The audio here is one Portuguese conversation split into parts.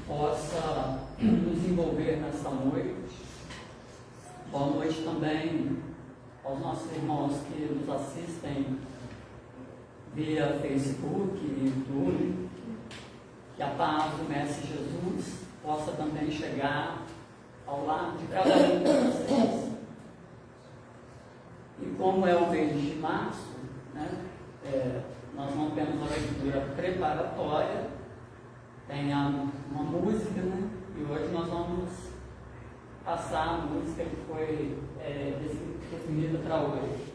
possa nos envolver nesta noite. Boa noite também aos nossos irmãos que nos assistem via Facebook e YouTube. Que a paz do Mestre Jesus possa também chegar ao lado de cada um de vocês. E como é o mês de março, né, nós não temos uma leitura preparatória, tem uma música, né, e hoje nós vamos passar a música que foi definida para hoje.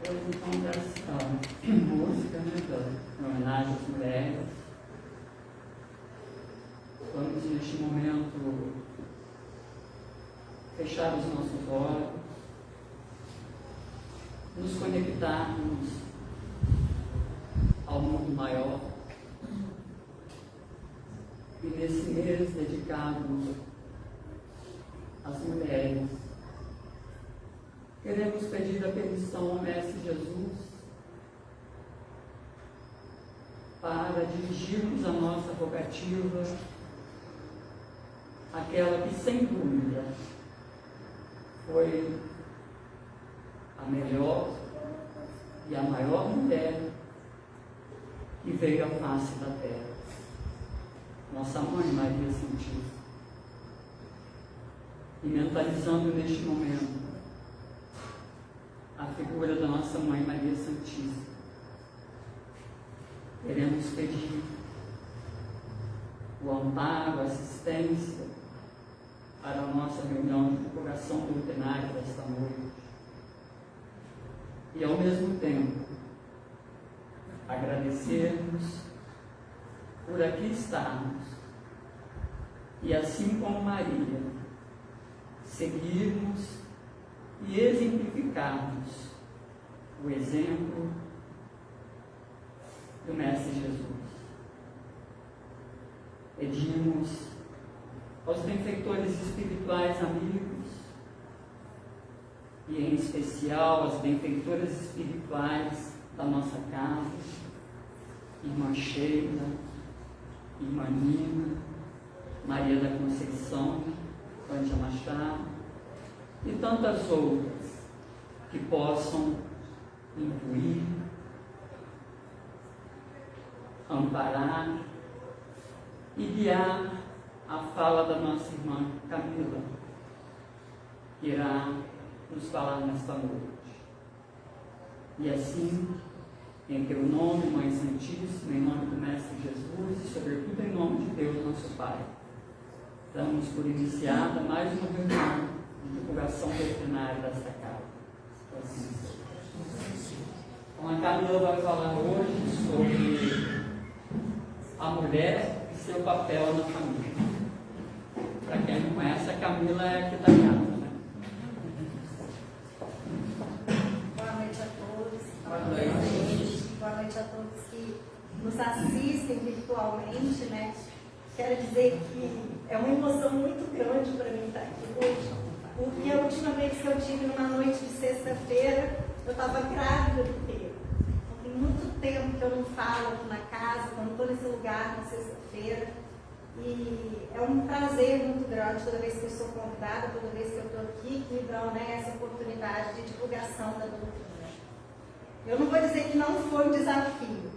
Depois então dessa música, né, em homenagem às mulheres, vamos neste momento fechar os nossos olhos, nos conectarmos ao mundo maior. E nesse mês dedicado às mulheres, queremos pedir a permissão ao Mestre Jesus para dirigirmos a nossa rogativa àquela que, sem dúvida, foi a melhor e a maior mulher que veio à face da terra, nossa Mãe Maria Santíssima. E mentalizando neste momento a figura da nossa Mãe Maria Santíssima, queremos pedir o amparo, a assistência para a nossa reunião de divulgação doutrinária desta noite. E ao mesmo tempo agradecermos por aqui estarmos e, assim como Maria, seguirmos e exemplificarmos o exemplo do Mestre Jesus. Pedimos aos benfeitores espirituais amigos, e em especial às benfeitoras espirituais da nossa casa, Irmã Sheila, Irmã Nina, Maria da Conceição, Cândia Machado, e tantas outras que possam incluir, amparar e guiar a fala da nossa irmã Camila, que irá nos falar nesta noite. E assim, em teu nome, Mãe Santíssima, em nome do Mestre Jesus e sobretudo em nome de Deus, nosso Pai, damos por iniciada mais uma reunião de divulgação doutrinária desta casa. Assim seja. Então, a Camila vai falar hoje sobre a mulher e seu papel na família. Para quem não conhece, a Camila é aqui da casa, né? Boa noite a todos. Boa noite. Boa noite a todos que nos assistem virtualmente, né? Quero dizer que é uma emoção muito grande para mim estar aqui hoje, porque a última vez que eu tive numa noite de sexta-feira, eu estava grávida do Pedro. Então, tem muito tempo que eu não falo aqui na casa, quando estou nesse lugar na sexta-feira. E é um prazer muito grande toda vez que eu sou convidada, toda vez que eu estou aqui, que me dão, né, essa oportunidade de divulgação da doutrina. Eu não vou dizer que não foi um desafio.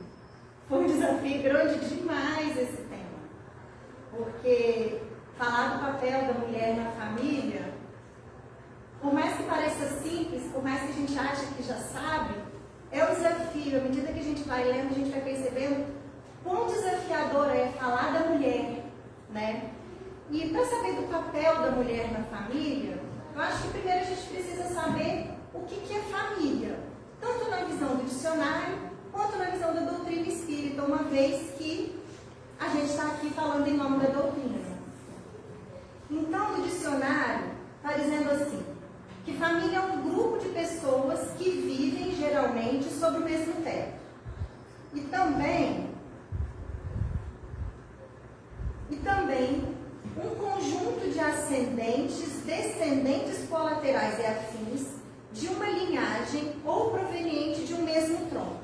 Foi um desafio grande demais esse tema. Porque falar do papel da mulher na família, por mais que pareça simples, por mais que a gente ache que já sabe, é um desafio. À medida que a gente vai lendo, a gente vai percebendo quão desafiador é falar da mulher, né? E para saber do papel da mulher na família, eu acho que primeiro a gente precisa saber o que é família, tanto na visão do dicionário, quanto na visão da doutrina espírita, uma vez que a gente está aqui falando em nome da doutrina. Então, no dicionário, está dizendo assim, que família é um grupo de pessoas que vivem geralmente sob o mesmo teto. E também um conjunto de ascendentes, descendentes colaterais e afins de uma linhagem ou proveniente de um mesmo tronco.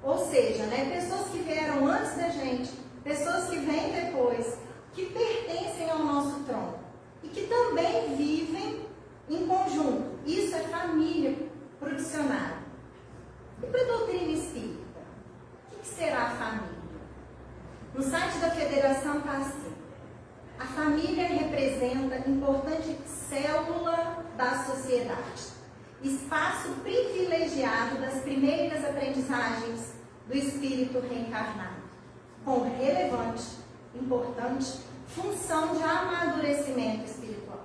Ou seja, né, pessoas que vieram antes da gente, pessoas que vêm depois, que pertencem ao nosso tronco e que também vivem em conjunto. Isso é família para o dicionário. E para a doutrina espírita? O que será a família? No site da Federação está assim: a família representa importante célula da sociedade, espaço privilegiado das primeiras aprendizagens do espírito reencarnado, com relevante, importante função de amadurecimento espiritual.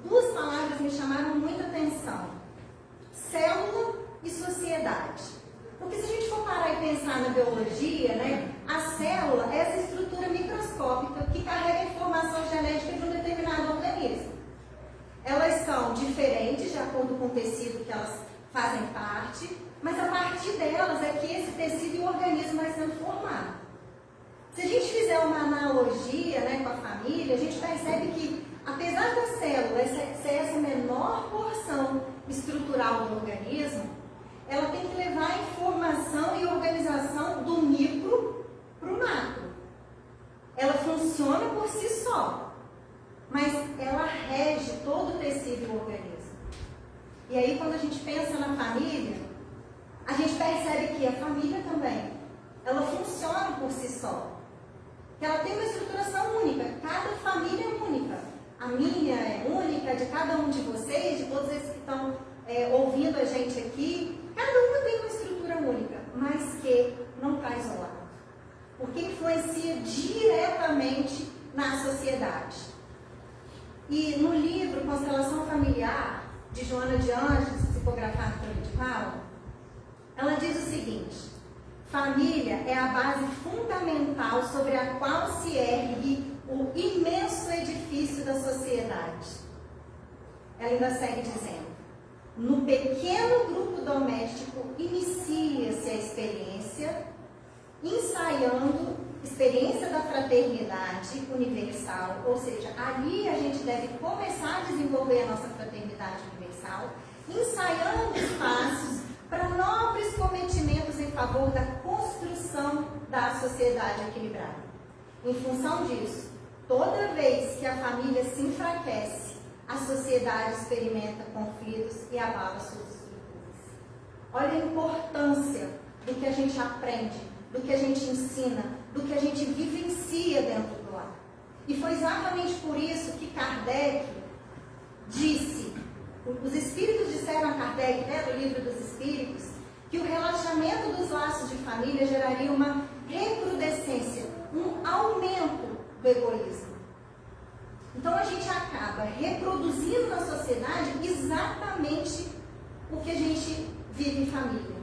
Duas palavras me chamaram muita atenção: célula e sociedade. Porque se a gente for parar e pensar na biologia, né, a célula é essa estrutura microscópica que carrega informação genética de um determinado organismo. Elas são diferentes de acordo com o tecido que elas fazem parte, mas a partir delas é que esse tecido e o organismo vai sendo formado. Se a gente fizer uma analogia, né, com a família, a gente percebe que, apesar da célula ser essa menor porção estrutural do organismo, ela tem que levar a informação e organização do micro para o macro. Ela funciona por si só, mas ela rege todo o tecido e o organismo. E aí, quando a gente pensa na família, a gente percebe que a família também, ela funciona por si só. Ela tem uma estruturação única, cada família é única. A minha é única, de cada um de vocês, de todos esses que estão ouvindo a gente aqui. Cada uma tem uma estrutura única, mas que não está isolado. Porque influencia diretamente na sociedade. E no livro Constelação Familiar, de Joana de Anjos, psicografado por Edival, ela diz o seguinte: família é a base fundamental sobre a qual se ergue o imenso edifício da sociedade. Ela ainda segue dizendo: no pequeno grupo doméstico inicia-se a experiência, ensaiando experiência da fraternidade universal, ou seja, ali a gente deve começar a desenvolver a nossa fraternidade universal, ensaiando os passos para nobres cometimentos em favor da construção da sociedade equilibrada. Em função disso, toda vez que a família se enfraquece, a sociedade experimenta conflitos e abala suas estruturas. Olha a importância do que a gente aprende, do que a gente ensina, do que a gente vivencia dentro do lar. E foi exatamente por isso que Kardec disse, os espíritos disseram a Kardec, né, no livro dos Espíritos, que o relaxamento dos laços de família geraria uma recrudescência, um aumento do egoísmo. Então a gente acaba reproduzindo na sociedade exatamente o que a gente vive em família.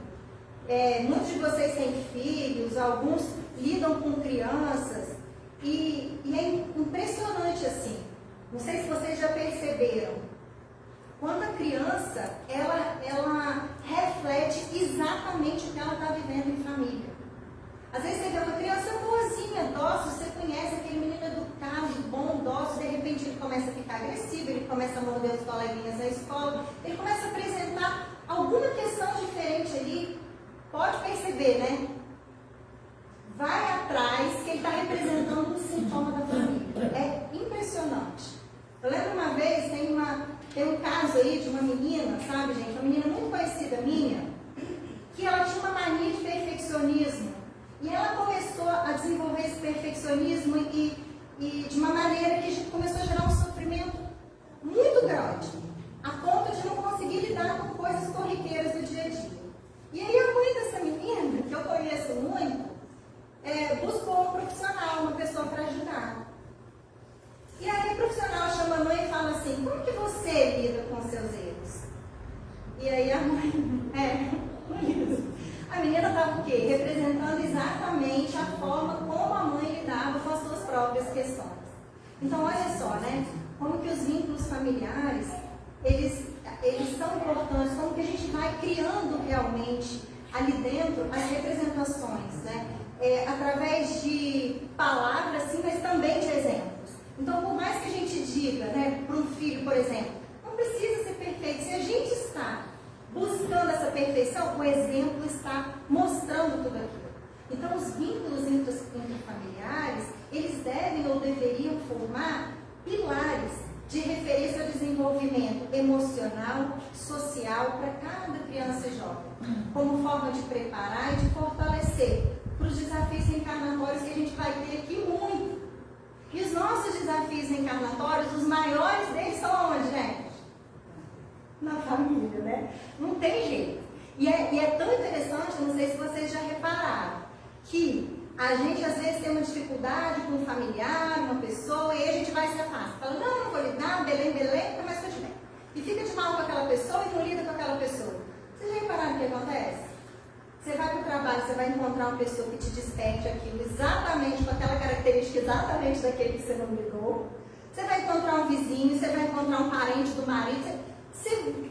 Muitos de vocês têm filhos, alguns lidam com crianças e é impressionante assim. Não sei se vocês já perceberam. Quando a criança, ela reflete exatamente o que ela está vivendo em família. Às vezes você vê uma criança boazinha, dócil, você conhece aquele menino educado, bom, dócil, de repente ele começa a ficar agressivo, ele começa a morder os coleguinhas na escola, ele começa a apresentar alguma questão diferente ali. Pode perceber, né? Vai atrás que ele está representando um sintoma da família. É impressionante. Eu lembro uma vez, tem um caso aí de uma menina, sabe, gente? Uma menina muito conhecida minha, que ela tinha uma mania de perfeccionismo. E ela começou a desenvolver esse perfeccionismo e de uma maneira que começou a gerar um sofrimento muito grande, a ponto de não conseguir lidar com coisas corriqueiras do dia a dia. E aí a mãe dessa menina, que eu conheço muito, buscou um profissional, uma pessoa para ajudar. E aí o profissional chama a mãe e fala assim: como que você lida com os seus erros? E aí a mãe, a menina estava o quê? Representando exatamente a forma como a mãe lidava com as suas próprias questões. Então olha só, né? Como que os vínculos familiares, eles são importantes, como que a gente vai criando realmente ali dentro as representações, né? Através de palavras, sim, mas também de exemplos. Então, por mais que a gente diga, né, para um filho, por exemplo, não precisa ser perfeito. Se a gente está buscando essa perfeição, o exemplo está mostrando tudo aquilo. Então, os vínculos intrafamiliares, eles devem ou deveriam formar pilares de referência ao desenvolvimento emocional, social para cada criança e jovem, como forma de preparar e de fortalecer para os desafios reencarnatórios que a gente vai ter aqui muito. E os nossos desafios reencarnatórios, os maiores deles são onde, gente? Na família, né? Não tem jeito. E é tão interessante, não sei se vocês já repararam, que a gente às vezes tem uma dificuldade com um familiar, uma pessoa, e aí a gente vai se afasta. Fala, não vou lidar, belém, fica mais de bem. E fica de mal com aquela pessoa e não lida com aquela pessoa. reparado o que acontece? Você vai para o trabalho, você vai encontrar uma pessoa que te desperte aquilo exatamente com aquela característica exatamente daquele que você não ligou. Você vai encontrar um vizinho, você vai encontrar um parente do marido.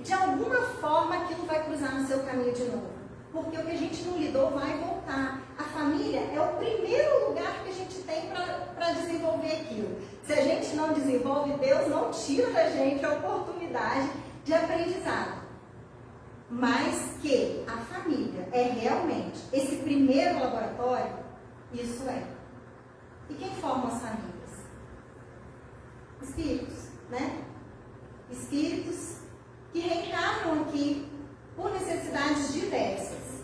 De alguma forma aquilo vai cruzar no seu caminho de novo. Porque o que a gente não lidou vai voltar. A família é o primeiro lugar que a gente tem para desenvolver aquilo. Se a gente não desenvolve, Deus não tira da gente a oportunidade de aprendizado. Mas que a família é realmente esse primeiro laboratório, isso é. E quem forma as famílias? Espíritos, né? Espíritos que reencarnam aqui por necessidades diversas.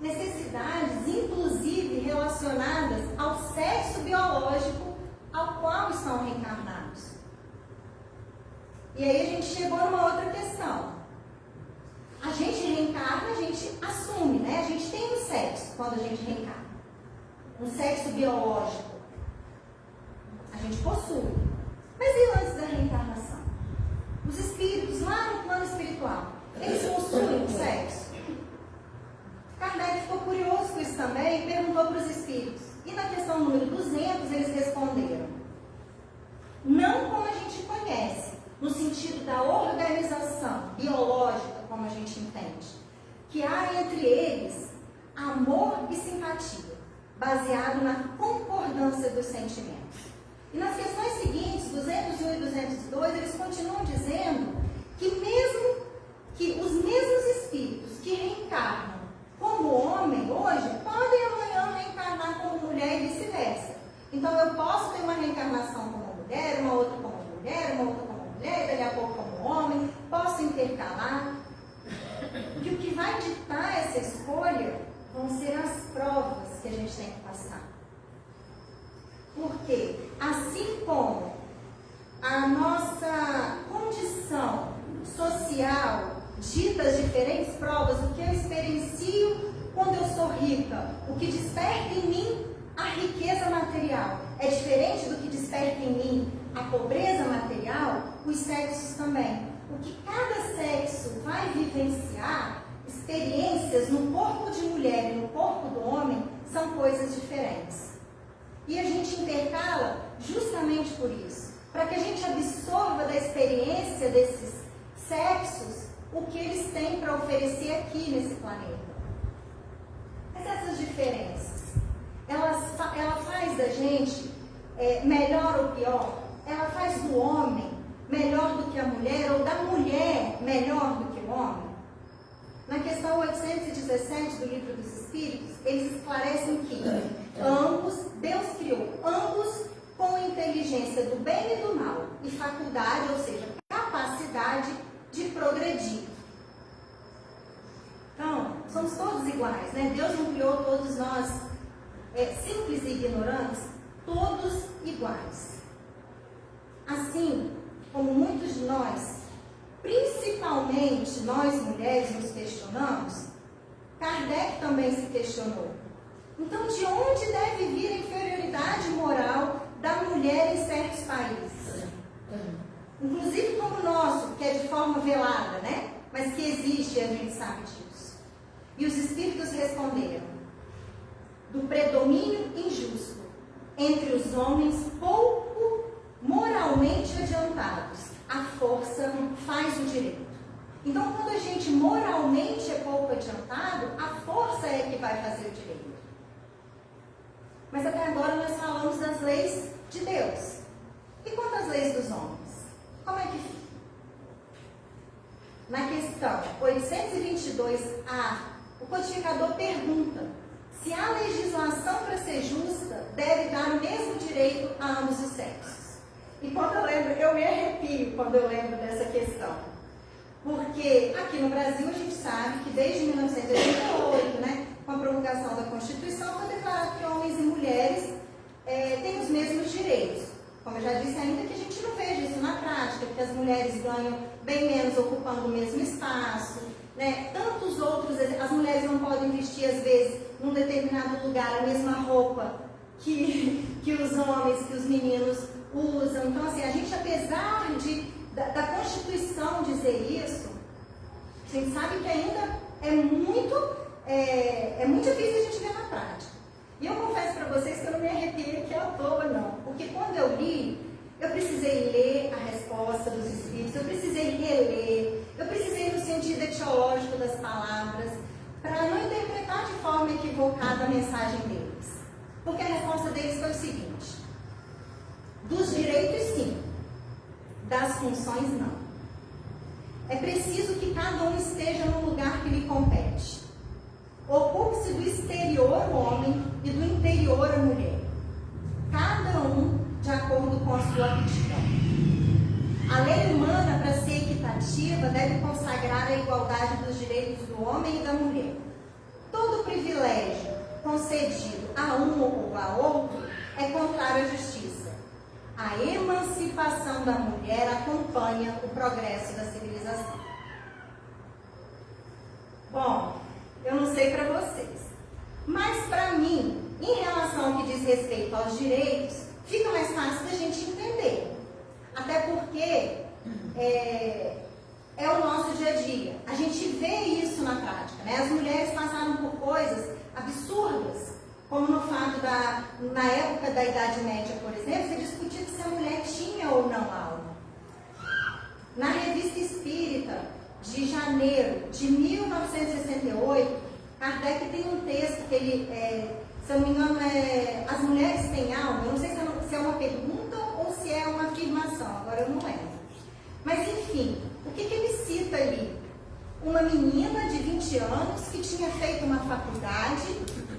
Necessidades, inclusive, relacionadas ao sexo biológico ao qual estão reencarnados. E aí a gente chegou numa outra questão. A gente reencarna, a gente assume, né? A gente tem um sexo quando a gente reencarna. Um sexo biológico. A gente possui. Mas e antes da reencarnação? Os espíritos lá no plano espiritual, eles possuem o sexo? Kardec ficou curioso com isso também e perguntou para os espíritos. E na questão número 200, eles responderam: não como a gente conhece, no sentido da organização biológica, como a gente entende, que há entre eles amor e simpatia, baseado na concordância dos sentimentos. E nas questões seguintes, 201 e 202, eles continuam dizendo que mesmo que os mesmos espíritos que reencarnam como homem hoje, podem amanhã reencarnar como mulher e vice-versa. Então eu posso ter uma reencarnação como mulher, uma outra como mulher, uma outra como mulher, daqui a pouco como homem, posso intercalar. E o que vai ditar essa escolha vão ser as provas que a gente tem que passar. Porque, assim como a nossa condição social dita as diferentes provas, o que eu experiencio quando eu sou rica, o que desperta em mim a riqueza material, é diferente do que desperta em mim a pobreza material, os sexos também. O que cada sexo vai vivenciar, experiências no corpo de mulher e no corpo do homem, são coisas diferentes. E a gente intercala justamente por isso, para que a gente absorva da experiência desses sexos o que eles têm para oferecer aqui nesse planeta. Mas essas diferenças, ela faz da gente melhor ou pior? Ela faz do homem melhor do que a mulher ou da mulher melhor do que o homem? Na questão 817 do Livro dos Espíritos, eles esclarecem que ambos, Deus criou ambos com inteligência do bem e do mal e faculdade, ou seja, capacidade de progredir. Então, somos todos iguais, né? Deus não criou todos nós simples e ignorantes, todos iguais. Assim como muitos de nós, principalmente nós mulheres, nos questionamos, Kardec também se questionou. Então, de onde deve vir a inferioridade moral da mulher em certos países? Inclusive como o nosso, que é de forma velada, né? Mas que existe e a gente sabe disso. E os espíritos responderam: do predomínio injusto entre os homens pouco moralmente adiantados, a força faz o direito. Então, quando a gente moralmente é pouco adiantado, a força é que vai fazer o direito. Mas até agora nós falamos das leis de Deus. E quanto às leis dos homens? Como é que fica? Na questão 822A, o codificador pergunta se a legislação, para ser justa, deve dar o mesmo direito a ambos os sexos. E quando eu me arrepio quando eu lembro dessa questão. Porque aqui no Brasil a gente sabe que desde 1988, né, com a promulgação da Constituição, foi declarado que homens e mulheres têm os mesmos direitos. Como eu já disse, ainda que a gente não veja isso na prática, porque as mulheres ganham bem menos ocupando o mesmo espaço, né? Tantos outros, as mulheres não podem vestir, às vezes, num determinado lugar, a mesma roupa que os homens, que os meninos usam. Então, assim, a gente, apesar da Constituição dizer isso, A gente sabe que ainda é muito difícil a gente ver na prática. E eu confesso para vocês que eu não me arrepiei aqui à toa, não. Porque quando eu li, eu precisei ler a resposta dos Espíritos, eu precisei reler, eu precisei ir no sentido etiológico das palavras, para não interpretar de forma equivocada a mensagem deles. Porque a resposta deles foi o seguinte: dos direitos, sim, das funções, não. É preciso que cada um esteja no lugar que lhe compete. Ocupe-se do exterior o homem e do interior a mulher. Cada um de acordo com a sua aptidão. A lei humana, para ser equitativa, deve consagrar a igualdade dos direitos do homem e da mulher. Todo privilégio concedido a um ou a outro é contrário à justiça. A emancipação da mulher acompanha o progresso da civilização. Bom, eu não sei para vocês, mas para mim, em relação ao que diz respeito aos direitos, fica mais fácil da gente entender. Até porque é o nosso dia a dia. A gente vê isso na prática, né? As mulheres passaram por coisas absurdas, como no fato na época da Idade Média, por exemplo, ser discutido se a mulher tinha ou não alma. Na Revista Espírita, de janeiro de 1968, Kardec tem um texto que ele, se eu não me engano, As Mulheres Têm Alma. Eu não sei se é uma pergunta ou se é uma afirmação, agora eu não lembro. Mas enfim, o que ele cita ali? Uma menina de 20 anos que tinha feito uma faculdade,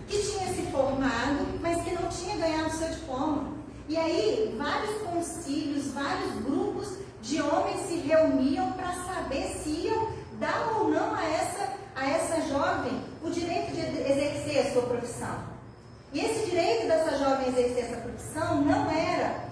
que tinha se formado, mas que não tinha ganhado seu diploma. E aí, vários concílios, vários grupos de homens se reuniam para saber se iam dar ou não a essa jovem o direito de exercer a sua profissão. E esse direito dessa jovem exercer essa profissão não era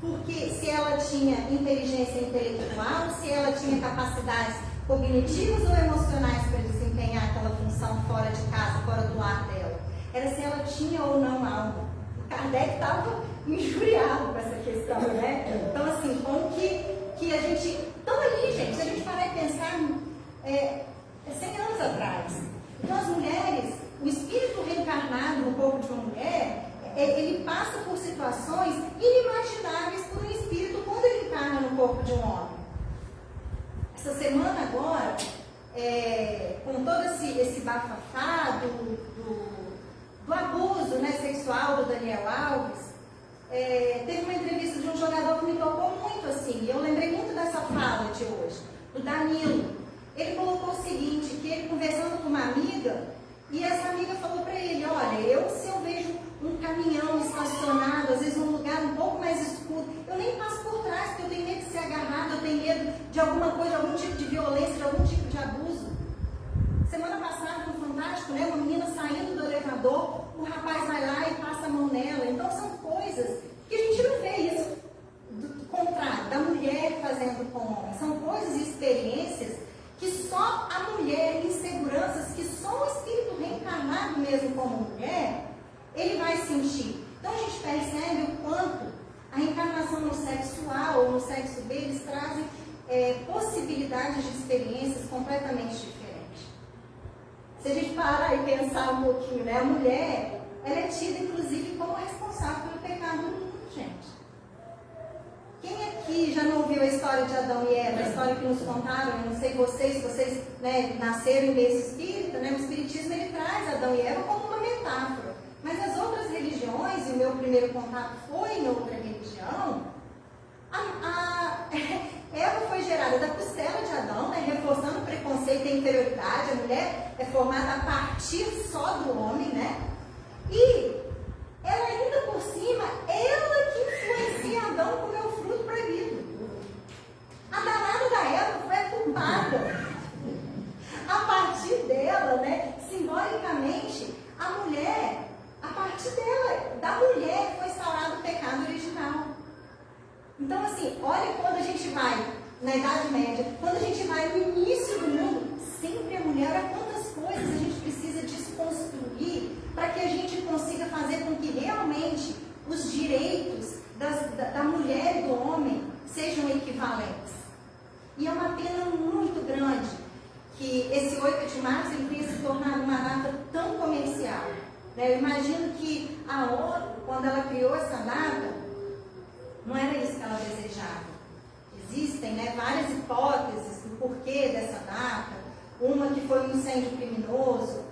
porque se ela tinha inteligência intelectual, se ela tinha capacidades cognitivas ou emocionais para desempenhar aquela função fora de casa, fora do lar dela. Era se ela tinha ou não alma. O Kardec estava injuriado com essa questão, né? Então, assim, como que a gente... Então, ali, gente, se a gente parar e pensar 100 anos atrás. Então, as mulheres, o espírito reencarnado no corpo de uma mulher, ele passa por situações inimagináveis por um espírito quando ele encarna no corpo de um homem. Essa semana agora, com todo esse bafafá do abuso, né, sexual do Daniel Alves, teve uma entrevista de um jogador que me tocou muito assim, e eu lembrei muito dessa fala de hoje, do Danilo. Ele colocou o seguinte, que ele conversando com uma amiga, e essa amiga falou para ele: olha, se eu vejo um caminhão estacionado, às vezes num lugar um pouco mais escuro, eu nem passo por trás, porque eu tenho medo de ser agarrado, eu tenho medo de alguma coisa, de algum tipo de violência, de algum tipo de abuso. Semana passada, no Fantástico, né, uma menina saindo do elevador, o rapaz vai lá e passa a mão nela. Então, são coisas que a gente não vê isso do contrário, da mulher fazendo com o homem. São coisas e experiências que só a mulher, inseguranças que só o espírito reencarnado mesmo como mulher, ele vai sentir. Então, a gente percebe o quanto a reencarnação no sexo A ou no sexo B, eles trazem possibilidades de experiências completamente diferentes. Se a gente parar e pensar um pouquinho, né, a mulher, ela é tida, inclusive, como responsável pelo pecado do mundo, gente. Quem aqui já não ouviu a história de Adão e Eva, a história que nos contaram? Eu não sei vocês né, nasceram em berço espírita, né? O espiritismo ele traz Adão e Eva como uma metáfora. Mas as outras religiões, e o meu primeiro contato foi em outra religião, Eva foi gerada da costela de Adão, né, reforçando o preconceito e a inferioridade. A mulher é formada a partir só do homem, né? E ela ainda por cima, ela que influencia Adão a comer o fruto proibido. A danada da Eva foi a culpada. A partir dela, né, simbolicamente, a mulher, a partir dela, da mulher foi instaurado o pecado original. Então, assim, olha quando a gente vai na Idade Média, quando a gente vai no início do mundo, sempre a mulher, olha quantas coisas a gente precisa desconstruir para que a gente consiga fazer com que realmente os direitos da mulher e do homem sejam equivalentes. E é uma pena muito grande que esse 8 de março ele tenha se tornado uma data tão comercial. Né? Eu imagino que a ONU, quando ela criou essa data, não era isso que ela desejava. Existem, né, várias hipóteses do porquê dessa data. Uma que foi um incêndio criminoso,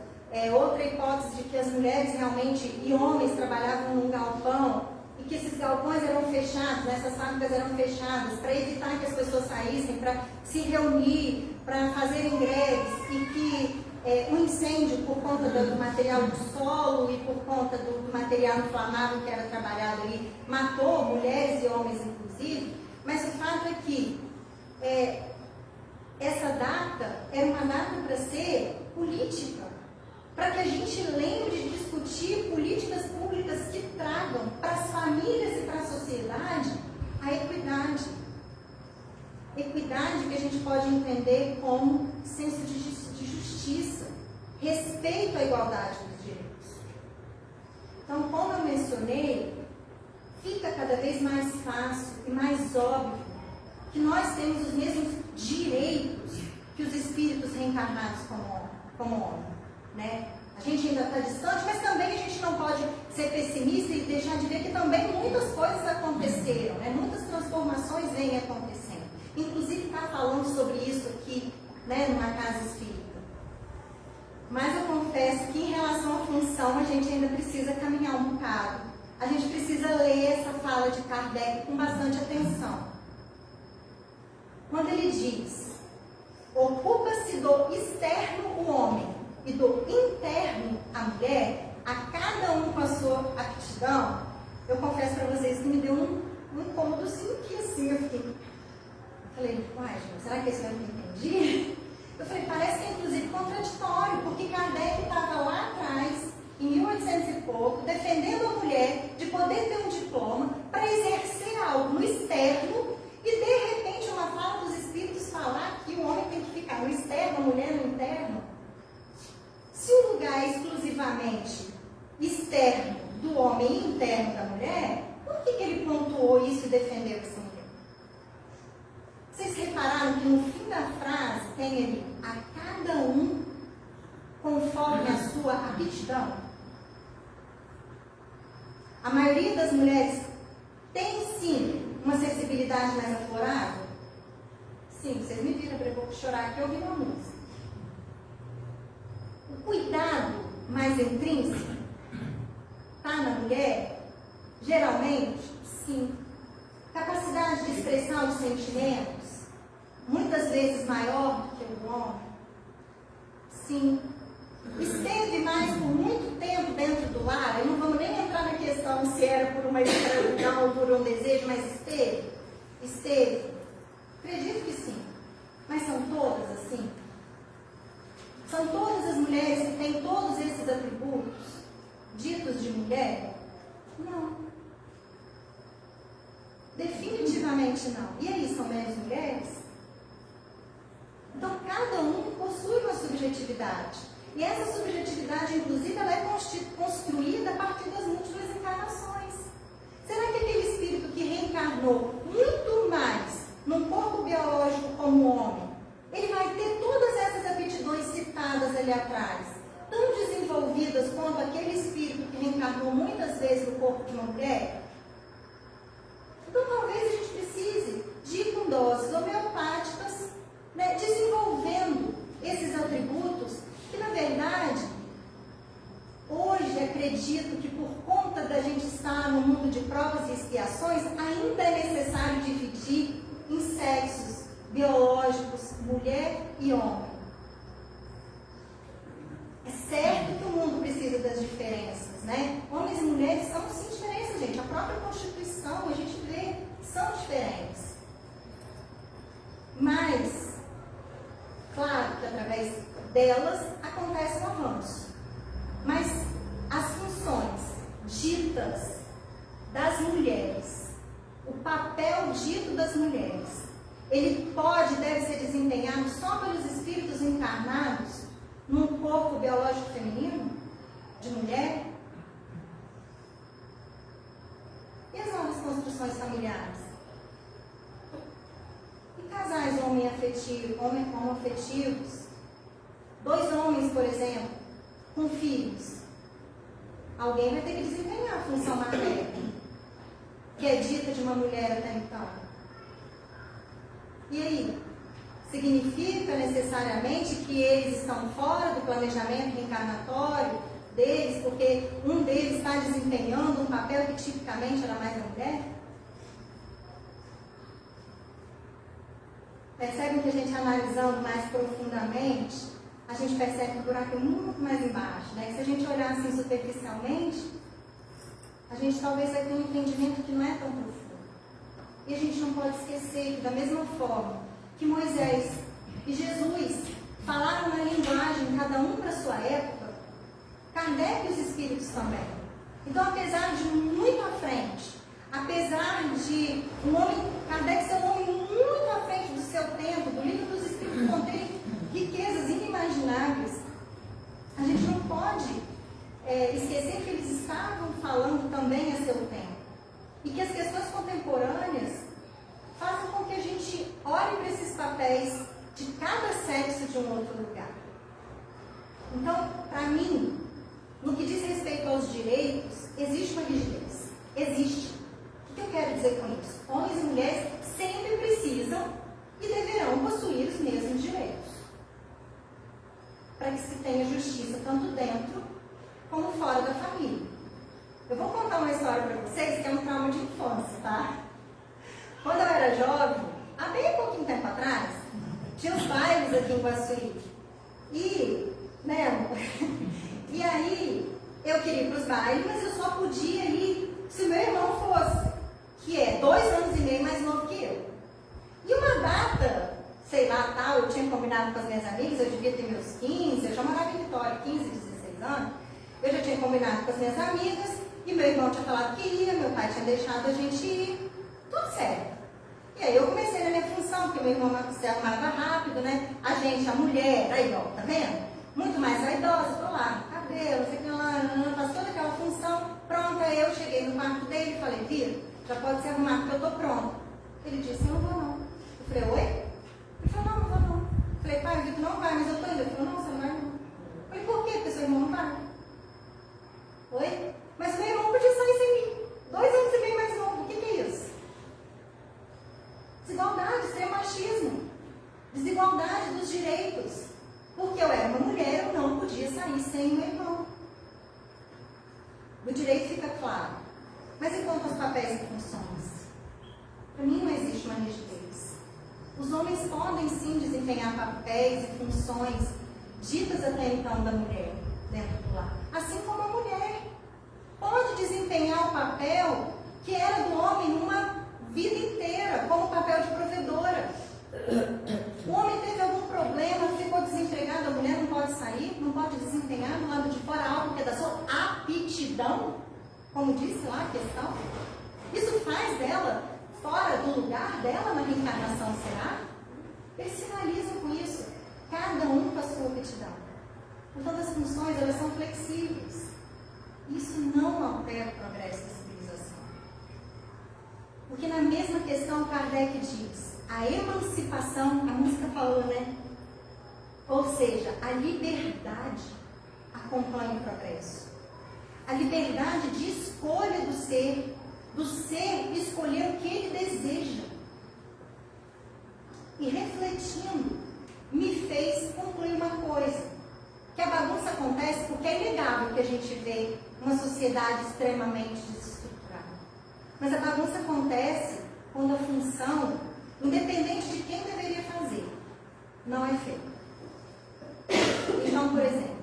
outra hipótese de que as mulheres realmente e homens trabalhavam num galpão e que esses galpões eram fechados, né, essas fábricas eram fechadas para evitar que as pessoas saíssem, para se reunir, para fazerem greves, e que o incêndio, por conta do material do solo e por conta do material inflamável que era trabalhado ali, matou mulheres e homens inclusive. Mas o fato é que essa data era uma data para ser política, para que a gente lembre de discutir políticas públicas que tragam para as famílias e para a sociedade a equidade. Equidade que a gente pode entender como senso de justiça, respeito à igualdade dos direitos. Então, como eu mencionei, fica cada vez mais fácil e mais óbvio que nós temos os mesmos direitos que os espíritos reencarnados como homem, né? A gente ainda está distante, mas também a gente não pode ser pessimista e deixar de ver que também muitas coisas aconteceram, né? Muitas transformações vêm acontecendo. Inclusive está falando sobre isso aqui, né, numa casa espírita. Mas eu confesso que em relação à função a gente ainda precisa caminhar um bocado. A gente precisa ler essa fala de Kardec com bastante atenção. Quando ele diz: ocupa-se do externo o homem e do interno a mulher, a cada um com a sua aptidão, eu confesso para vocês que me deu um incômodozinho aqui assim. Eu falei, uai, gente, será que esse eu não entendi? Eu falei, parece que é inclusive contraditório, porque Kardec estava lá atrás, em 1800 e pouco, defendendo a mulher de poder ter um diploma para exercer algo no externo, e de repente uma fala dos espíritos falar que o homem tem que ficar no externo, a mulher no interno. Se o lugar é exclusivamente externo do homem e interno da mulher, por que ele pontuou isso e defendeu essa mulher? Vocês repararam que no fim da frase tem ali, a cada um conforme a sua aptidão? A maioria das mulheres tem sim uma sensibilidade mais aflorada? Sim, vocês me viram para eu chorar aqui ouvindo uma música. O cuidado mais intrínseco está na mulher? Geralmente, sim. Capacidade de expressar os sentimentos, muitas vezes maior do que o do homem? Sim. Esteve mais por muito tempo dentro do lar? Não vamos nem entrar na questão se era por uma escravidão ou por um desejo, mas esteve? Esteve. Acredito que sim. Mas são todas assim? São todas as mulheres que têm todos esses atributos ditos de mulher? Não. Definitivamente não. E aí, são menos mulheres? Então, cada um possui uma subjetividade. E essa subjetividade, inclusive, ela é construída a partir das múltiplas encarnações. Será que aquele espírito que reencarnou muito mais num corpo biológico como homem, ele vai ter todas essas aptidões citadas ali atrás, tão desenvolvidas quanto aquele espírito que reencarnou muitas vezes no corpo de uma mulher? Então, talvez a gente precise de ir com doses homeopáticas, né, desenvolvendo esses atributos que, na verdade, hoje acredito que por conta da gente estar no mundo de provas e expiações, ainda é necessário dividir em sexos biológicos, mulher e homem. É certo que o mundo precisa das diferenças, né? Homens e mulheres são sim diferenças, gente. A própria Constituição, a gente vê, são diferentes. Mas, claro que através delas acontece um avanço. Mas as funções ditas das mulheres, o papel dito das mulheres, ele pode, deve ser desempenhado só pelos espíritos encarnados num corpo biológico feminino, de mulher? E as novas construções familiares? E casais homoafetivos, 2 homens, por exemplo, com filhos. Alguém vai ter que desempenhar a função materna, que é dita de uma mulher até então. E aí? Significa necessariamente que eles estão fora do planejamento reencarnatório deles, porque um deles está desempenhando um papel que tipicamente era mais a mulher? Percebem que a gente analisando mais profundamente, a gente percebe que o buraco é muito mais embaixo, né? E se a gente olhar assim superficialmente, a gente talvez vai ter um entendimento que não é tão profundo. E a gente não pode esquecer que da mesma forma que Moisés e Jesus falaram uma linguagem, cada um para a sua época, Kardec e os espíritos também. Então, apesar de muito à frente, apesar de Kardec ser um homem muito à frente do seu tempo, do livro dos espíritos contém riquezas inimagináveis, a gente não pode esquecer que eles estavam falando também a seu tempo. E que as questões contemporâneas fazem com que a gente olhe para esses papéis de cada sexo de um outro lugar. Então, para mim, no que diz respeito aos direitos, existe uma rigidez. Existe. O que eu quero dizer com isso? Homens e mulheres sempre precisam e deverão possuir os mesmos direitos, para que se tenha justiça tanto dentro como fora da família. Eu vou contar uma história para vocês que é um trauma de infância, tá? Quando eu era jovem, há bem pouquinho tempo atrás, tinha os bailes aqui em Guaçuí. E, e aí, eu queria ir para os bailes, mas eu só podia ir se meu irmão fosse, que é 2 anos e meio mais novo que eu. E uma data, sei lá, tal, eu tinha combinado com as minhas amigas, eu devia ter meus 15, eu já morava em Vitória, 15, 16 anos, eu já tinha combinado com as minhas amigas, e meu irmão tinha falado que ia, meu pai tinha deixado a gente ir, tudo certo. E aí eu comecei na minha função, porque meu irmão se arrumava rápido, né? A gente, a mulher, aí ó, tá vendo? Muito mais vaidosa, tô lá, cabelo, sei que lá, faz toda aquela função. Pronto, aí eu cheguei no quarto dele e falei, Vira, já pode se arrumar porque eu tô pronto. Ele disse, eu não vou não. Eu falei, oi? Ele falou, não vou não. Eu falei, pai, o Vitor não vai, mas eu tô indo. Ele falou, não, você não vai não. Eu falei, por quê? Porque seu irmão não vai. Oi? Mas meu irmão podia sair sem mim. 2 anos e meio mais novo, o que é isso? Desigualdade, extremo machismo. Desigualdade dos direitos. Porque eu era uma mulher, eu não podia sair sem o meu irmão. O direito fica claro. Mas e quanto aos papéis e funções? Para mim não existe uma rigidez. Os homens podem sim desempenhar papéis e funções ditas até então da mulher dentro do lar. Assim como a mulher pode desempenhar o papel que era do homem numa vida inteira, como o papel de provedora. O homem teve algum problema, ficou desempregado, a mulher não pode sair, não pode desempenhar do lado de fora algo que é da sua aptidão, como disse lá a questão. Isso faz dela fora do lugar dela na reencarnação, será? Eles sinalizam com isso, cada um com a sua aptidão. Portanto, as funções, elas são flexíveis. Isso não altera o progresso da civilização. Porque na mesma questão, Kardec diz, a emancipação, a música falou, né? Ou seja, a liberdade acompanha o progresso. A liberdade de escolha do ser escolher o que ele deseja. E refletindo, me fez concluir uma coisa, que a bagunça acontece porque é inegável que a gente vê uma sociedade extremamente desestruturada. Mas a bagunça acontece quando a função, independente de quem deveria fazer, não é feita. Então, por exemplo,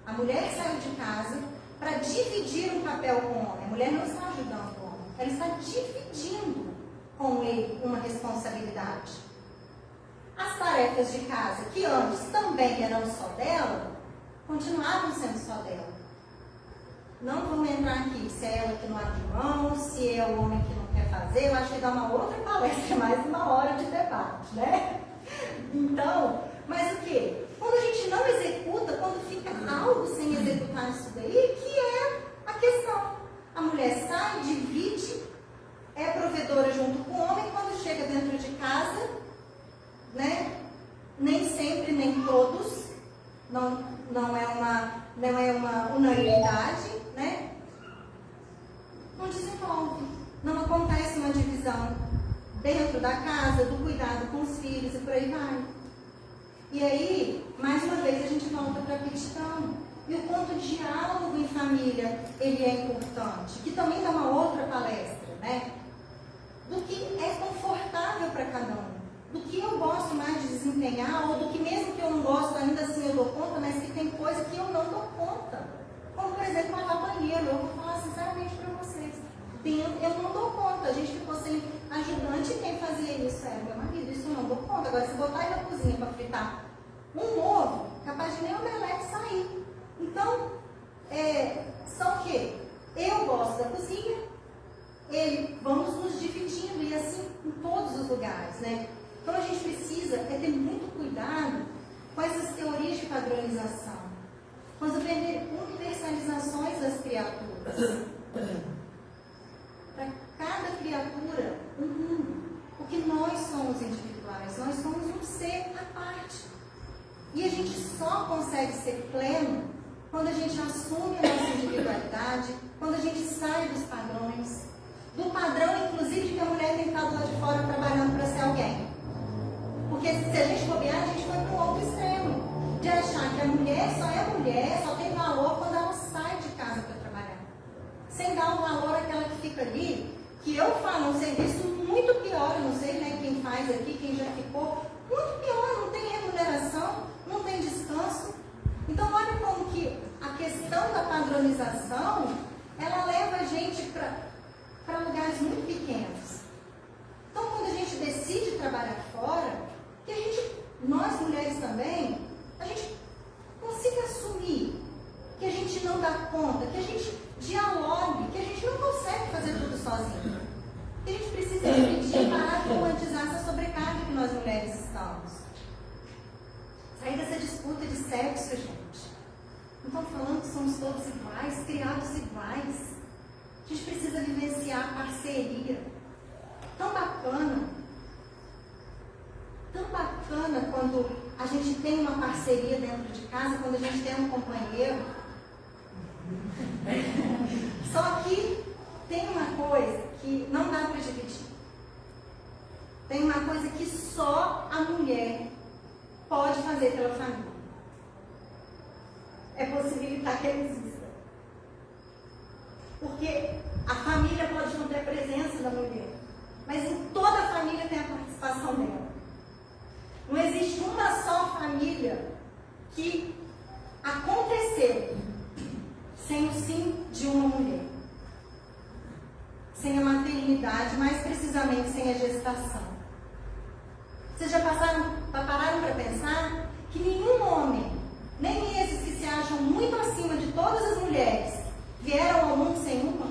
a mulher saiu de casa para dividir um papel com o homem. A mulher não está ajudando o homem, ela está dividindo com ele uma responsabilidade. As tarefas de casa, que antes também eram só dela, continuavam sendo só dela. Não vamos entrar aqui se é ela que não abre mão, se é o homem que não quer fazer. Eu acho que dá uma outra palestra, mais uma hora de debate, né? Então, mas o quê? Quando a gente não executa, quando fica algo sem executar isso daí, que é a questão. A mulher sai, divide, é provedora junto com o homem, quando chega dentro de casa, né? Nem sempre, nem todos, resolve. Não acontece uma divisão dentro da casa, do cuidado com os filhos e por aí vai. E aí, mais uma vez, a gente volta para a questão. E o quanto o diálogo em família ele é importante, que também dá uma outra palestra, né? Do que é confortável para cada um, do que eu gosto mais de desempenhar, ou do que mesmo que eu não gosto, ainda assim eu dou conta, mas que tem coisa que eu não dou conta. Como, por exemplo, lavar banheiro. Eu vou falar sinceramente para vocês. Eu não dou conta. A gente ficou sem ajudante e quem fazia isso era meu marido. Isso eu não dou conta. Agora, se botar ele na cozinha para fritar um ovo, capaz de nem o omelete sair. Então, são o quê? Eu gosto da cozinha, vamos nos dividindo, e assim em todos os lugares, né? Então, a gente precisa ter muito cuidado com essas teorias de padronização, com as universalizações das criaturas. Para cada criatura, um mundo. Porque nós somos individuais, nós somos um ser à parte. E a gente só consegue ser pleno quando a gente assume a nossa individualidade, quando a gente sai dos padrões, do padrão, inclusive, de que a mulher tem que estar do lado de fora trabalhando para ser alguém. Porque se a gente bobear, a gente foi para um outro extremo, de achar que a mulher, só tem valor quando ela sai de casa para trabalhar. Sem dar o valor àquela que fica ali, que eu falo, um serviço muito pior, eu não sei, né, quem faz aqui, quem já ficou, muito pior, não tem remuneração, não tem descanso. Então, olha como que a questão da padronização, ela leva a gente para lugares muito pequenos. Então, quando a gente decide trabalhar fora, que nós mulheres também, a gente consiga assumir que a gente não dá conta, que a gente dialogue, que a gente não consegue fazer tudo sozinho. Que a gente precisa dividir, parar de romantizar essa sobrecarga que nós mulheres estamos. Sair dessa disputa de sexo, gente. Não estou falando que somos todos iguais, criados iguais. A gente precisa vivenciar a parceria. Tão bacana quando a gente tem uma parceria dentro de casa, quando a gente tem um companheiro. Só que tem uma coisa que não dá para dividir. Tem uma coisa que só a mulher pode fazer pela família. É possibilitar que ele exista. Porque a família pode não ter a presença da mulher, mas em toda a família tem a participação dela. Não existe uma só família que aconteceu sem o sim de uma mulher. Sem a maternidade, mais precisamente sem a gestação. Vocês já pararam para pensar que nenhum homem, nem esses que se acham muito acima de todas as mulheres, vieram ao mundo sem uma?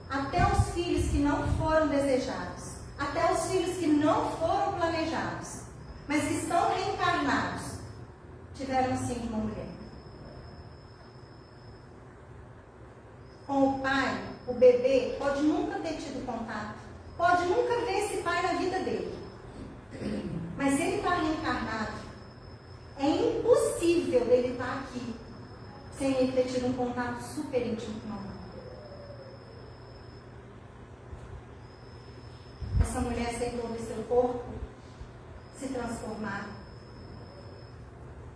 Até os filhos que não foram desejados, até os filhos que não foram planejados, mas que estão reencarnados, tiveram sim de uma mulher. Com o pai, o bebê pode nunca ter tido contato, pode nunca ver esse pai na vida dele. Mas se ele está reencarnado, é impossível dele estar aqui sem ele ter tido um contato super íntimo com a mãe. Essa mulher aceitou ver seu corpo se transformar.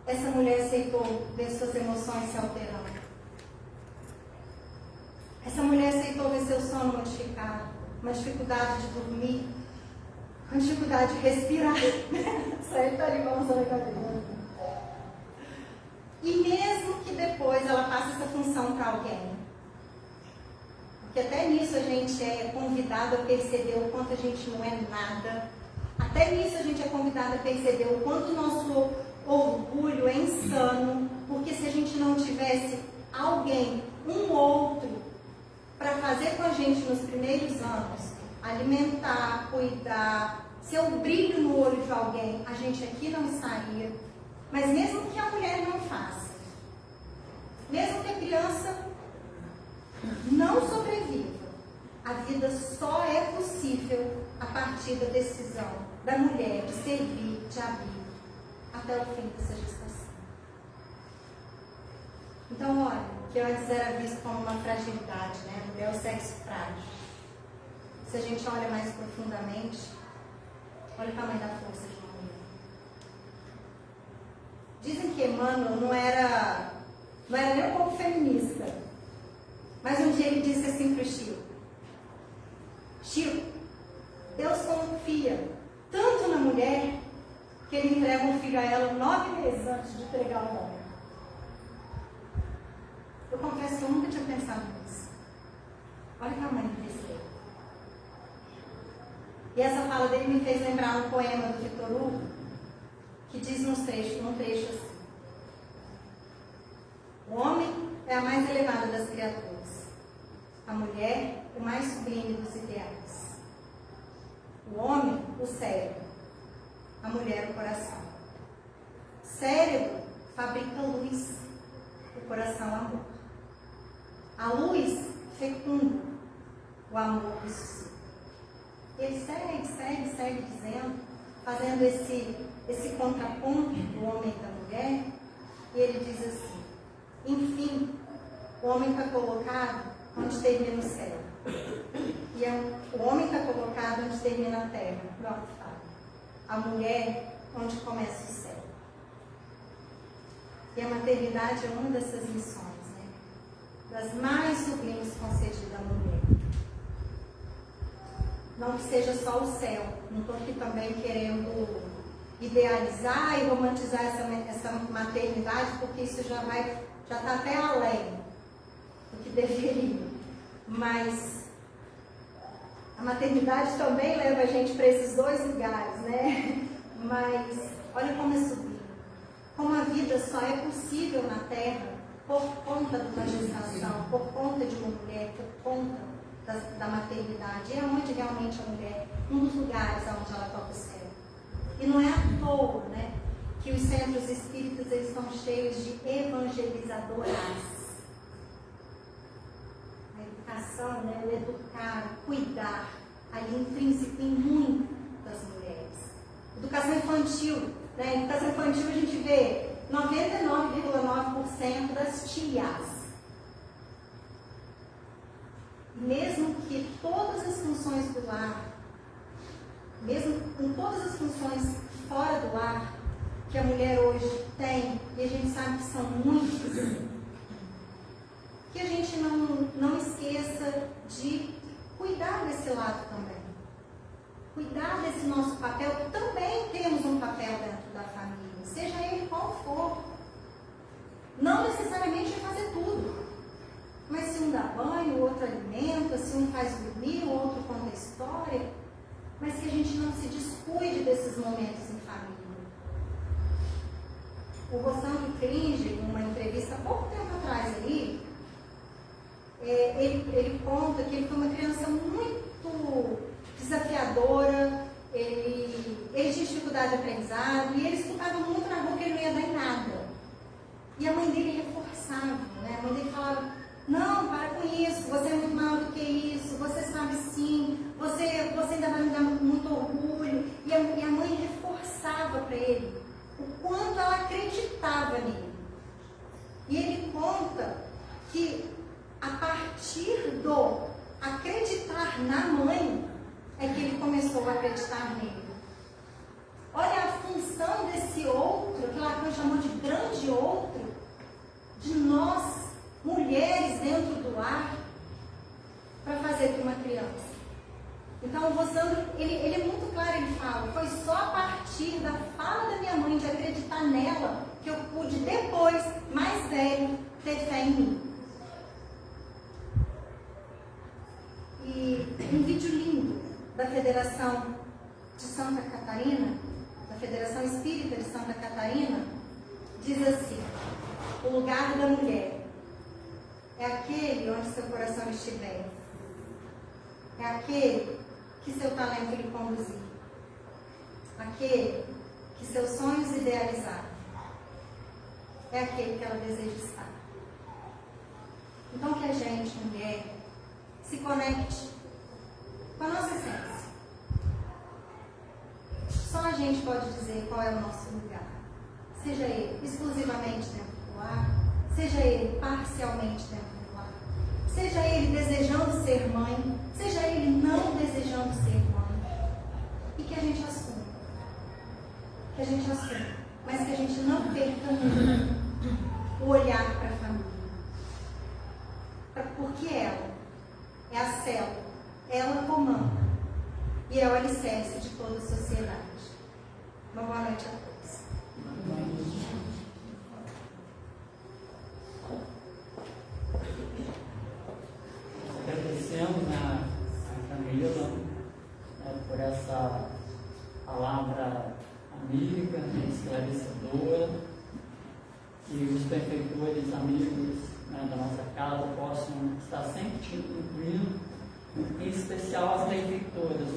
Essa mulher aceitou ver suas emoções se alterando. Essa mulher aceitou ver seu sono modificado, uma dificuldade de dormir, uma dificuldade de respirar. Certo? Ali vamos na cadeira. E mesmo que depois ela passe essa função para alguém, porque até nisso a gente é convidado a perceber o quanto a gente não é nada. Até nisso a gente é convidado a perceber o quanto o nosso orgulho é insano, porque se a gente não tivesse alguém, um outro, para fazer com a gente nos primeiros anos, alimentar, cuidar, ser o brilho no olho de alguém, a gente aqui não estaria. Mas mesmo que a mulher não faça, mesmo que a criança não sobreviva, a vida só é possível a partir da decisão da mulher de servir, de abrir, até o fim dessa gestação. Então, olha, que antes era visto como uma fragilidade, né? A mulher é o sexo frágil. Se a gente olha mais profundamente, olha o tamanho da força de uma mulher. Dizem que Emmanuel não era nem um pouco feminista, mas um dia ele disse assim para o Chico: Chico, Deus confia tanto na mulher que ele entrega um filho a ela 9 meses antes de entregar o homem. Eu confesso que eu nunca tinha pensado nisso. Olha o tamanho desse erro. E essa fala dele me fez lembrar um poema do Victor Hugo, que diz num trecho assim: o homem é a mais elevada das criaturas, a mulher o mais sublime dos ideais. O homem, o cérebro, a mulher, o coração. Cérebro fabrica luz, o coração, amor. A luz fecunda, o amor ressuscita. Ele segue dizendo, fazendo esse contraponto do homem e da mulher, e ele diz assim: enfim, o homem está colocado onde termina o céu. E o homem está colocado onde termina a terra. Pronto, fala. A mulher onde começa o céu. E a maternidade é uma dessas missões, né? Das mais sublimes concedidas à mulher. Não que seja só o céu. Não estou aqui também querendo idealizar e romantizar essa maternidade, porque isso já está até além do que deveria. Mas a maternidade também leva a gente para esses dois lugares, né? Mas olha como é sublime. Como a vida só é possível na Terra por conta de uma gestação, por conta de uma mulher, por conta da maternidade. É onde realmente a mulher, um dos lugares onde ela toca o céu. E não é à toa, né, que os centros espíritas eles estão cheios de evangelizadoras. A educação, né, o educar, o cuidar, ali intrínseco em muitas mulheres. Educação infantil, né? Educação infantil a gente vê 99,9% das tias. Mesmo que todas as funções do lar, mesmo com todas as funções fora do lar, que a mulher hoje tem, e a gente sabe que são muitas, que a gente não esqueça de cuidar desse lado também. Cuidar desse nosso papel, que também temos um papel dentro da família, seja ele qual for. Não necessariamente é fazer tudo. Mas se um dá banho, o outro alimenta, se um faz dormir, o outro conta história. Mas que a gente não se descuide desses momentos em família. O Rossandro Kringe, numa entrevista há pouco tempo atrás ali, ele conta que ele foi uma criança muito desafiadora, ele tinha dificuldade de aprendizado e ele escutava muito na rua que ele não ia dar em nada. E a mãe dele reforçava, né? A mãe dele falava: não, para com isso, você é muito maior do que isso, você sabe sim, você ainda vai me dar muito orgulho. E a mãe reforçava para ele o quanto ela acreditava nele. E ele conta que a partir do acreditar na mãe é que ele começou a acreditar nele. Olha a função desse outro, que Lacan chamou de grande outro, de nós, mulheres dentro do lar, para fazer com uma criança. Então o Rossandro, ele é muito claro, ele fala: foi só a partir da fala da minha mãe, de acreditar nela, que eu pude depois, mais velho, ter fé em mim. E um vídeo lindo da Federação de Santa Catarina, da Federação Espírita de Santa Catarina, diz assim: o lugar da mulher é aquele onde seu coração estiver, é aquele que seu talento lhe conduzir, aquele que seus sonhos idealizar, é aquele que ela deseja estar. Então que a gente, mulher, se conecte com a nossa essência. Só a gente pode dizer qual é o nosso lugar, seja ele exclusivamente dentro do lar, seja ele parcialmente dentro do lar, seja ele desejando ser mãe, seja ele não desejando ser mãe, e que a gente assuma, mas que a gente não perca nunca o olhar para a família, porque ela é a célula, ela comanda e é o alicerce de toda a sociedade. Uma boa noite a todos. Agradecemos a Camila, por essa palavra amiga, esclarecedora, que os benfeitores amigos da nossa casa possam estar sempre te incluindo, em especial as benfeitoras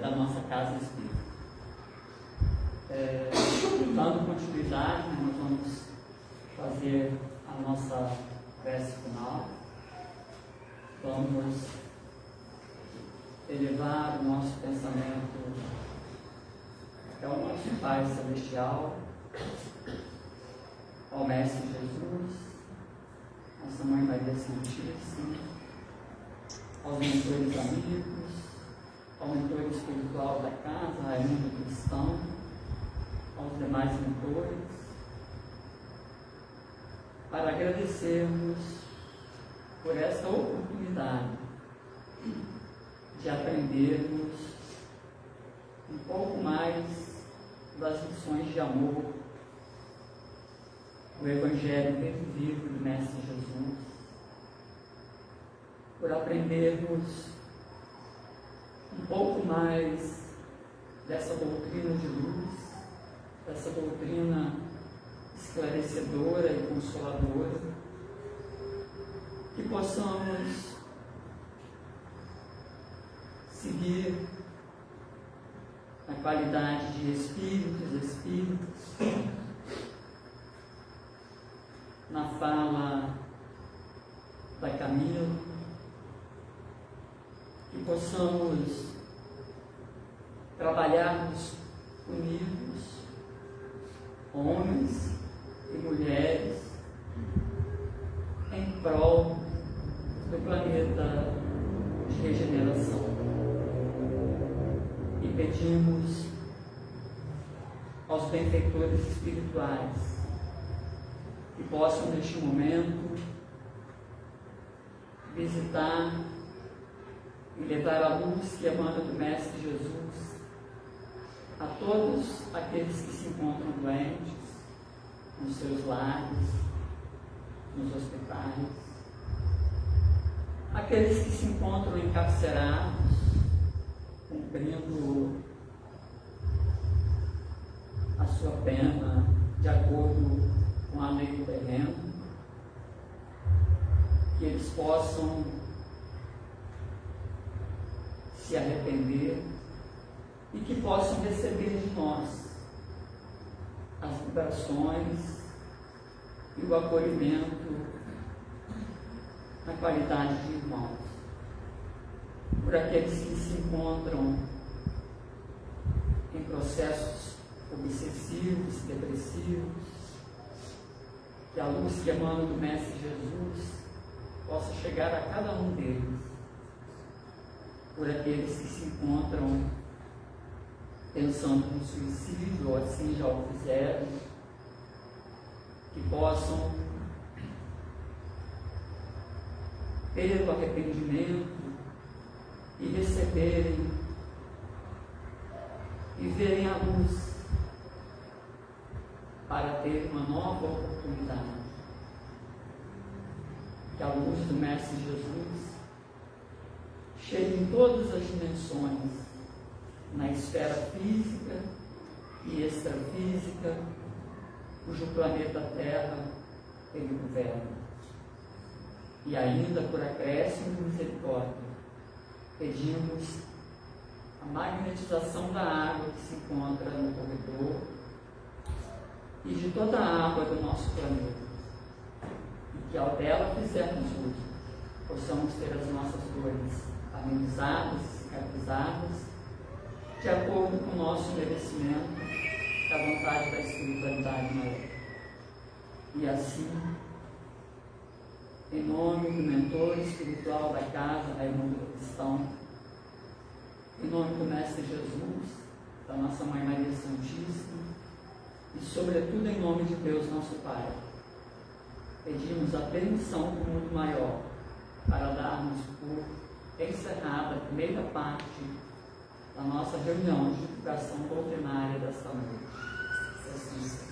da nossa casa espírita. Dando continuidade, nós vamos fazer a nossa prece final. Vamos elevar o nosso pensamento até o nosso Pai Celestial, ao Mestre Jesus, nossa Mãe Maria Santíssima, aos mentores amigos, ao mentor espiritual da casa, Raimundo Cristão, aos demais mentores, para agradecermos por esta oportunidade de aprendermos um pouco mais das lições de amor do Evangelho vivo do Mestre Jesus, por aprendermos um pouco mais dessa doutrina de luz, dessa doutrina esclarecedora e consoladora, que possamos seguir na qualidade de espíritos, na fala da Camila, que possamos trabalharmos unidos, homens e mulheres, em prol do planeta de regeneração. E pedimos aos benfeitores espirituais que possam, neste momento, visitar e levar a luz que emana do Mestre Jesus a todos aqueles que se encontram doentes, nos seus lares, nos hospitais, aqueles que se encontram encarcerados, cumprindo a sua pena de acordo com a lei do terreno, que eles possam se arrepender e que possam receber de nós as vibrações e o acolhimento na qualidade de irmãos. Por aqueles que se encontram em processos obsessivos, depressivos, que a luz que emana do Mestre Jesus possa chegar a cada um deles. Por aqueles que se encontram pensando no suicídio, ou assim já o fizeram, que possam, pelo arrependimento, e receberem e verem a luz para ter uma nova oportunidade. Que a luz do Mestre Jesus chegue em todas as dimensões, na esfera física e extrafísica, cujo planeta Terra ele governa. E ainda por acréscimo de misericórdia, pedimos a magnetização da água que se encontra no corredor e de toda a água do nosso planeta, e que ao dela fizermos uso, possamos ter as nossas dores amenizadas, cicatrizadas, de acordo com o nosso merecimento, da vontade da espiritualidade maior. E assim, em nome do mentor espiritual da casa, da irmã Cristão, em nome do Mestre Jesus, da nossa Mãe Maria Santíssima, e sobretudo em nome de Deus nosso Pai, pedimos a permissão do mundo maior para darmos por encerrada a primeira parte da nossa reunião de divulgação doutrinária desta noite. Assim,